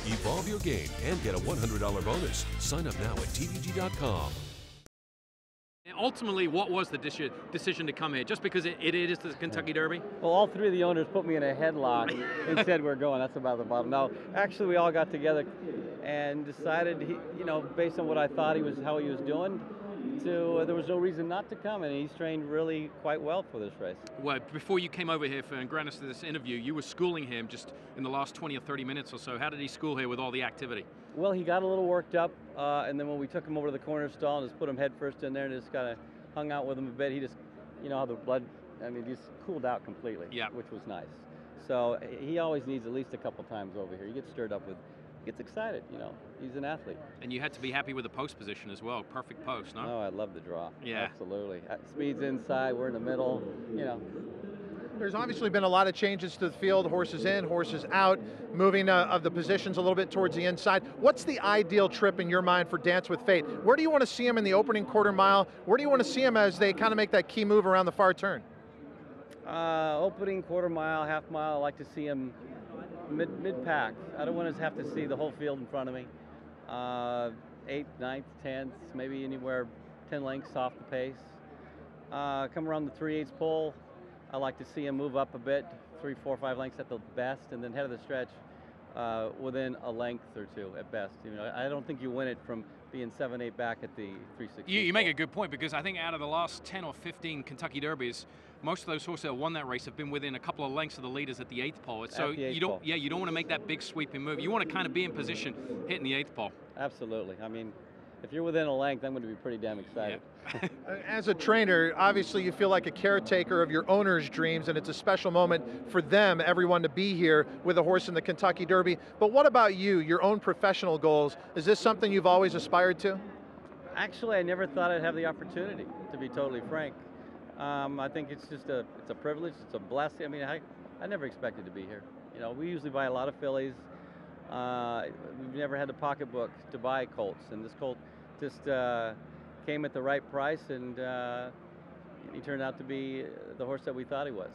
Evolve your game and get a $100 bonus. Sign up now at TVG.com. Ultimately, what was the decision to come here? Just because it is the Kentucky Derby? Well, all three of the owners put me in a headlock and said we're going. That's about the bottom. No, actually, we all got together and decided, based on what I thought how he was doing, there was no reason not to come, and he's trained really quite well for this race. Well, before you came over here and granted us this interview, you were schooling him just in the last 20 or 30 minutes or so. How did he school here with all the activity? Well, he got a little worked up, and then when we took him over to the corner stall and just put him head first in there and just kind of hung out with him a bit, he just, how the blood, just cooled out completely, yeah, which was nice. So he always needs at least a couple times over here. He gets stirred up gets excited, he's an athlete. And you had to be happy with the post position as well, perfect post, no? Oh, I love the draw. Yeah. Absolutely. Speed's inside, we're in the middle, There's obviously been a lot of changes to the field, horses in, horses out, moving of the positions a little bit towards the inside. What's the ideal trip in your mind for Dance with Fate? Where do you want to see him in the opening quarter mile? Where do you want to see him as they kind of make that key move around the far turn? Opening quarter mile, half mile, I like to see him mid-pack. I don't want to have to see the whole field in front of me. 8th, 9th, 10th, maybe anywhere 10 lengths off the pace. Come around the 3/8 pole. I like to see him move up a bit, 3, 4, 5 lengths at the best, and then head of the stretch within a length or two at best. I don't think you win it from being 7-8 back at the 3/16. You make a good point, because I think out of the last 10 or 15 Kentucky Derbies, most of those horses that won that race have been within a couple of lengths of the leaders at the 8th pole. So you don't want to make that big sweeping move. You want to kind of be in position hitting the 8th pole. Absolutely. If you're within a length, I'm going to be pretty damn excited. Yeah. As a trainer, obviously you feel like a caretaker of your owner's dreams, and it's a special moment for them, everyone, to be here with a horse in the Kentucky Derby. But what about you, your own professional goals? Is this something you've always aspired to? Actually, I never thought I'd have the opportunity, to be totally frank. I think it's just it's a privilege, it's a blessing. I never expected to be here. We usually buy a lot of fillies. We've never had a pocketbook to buy colts, and this colt just came at the right price, and he turned out to be the horse that we thought he was.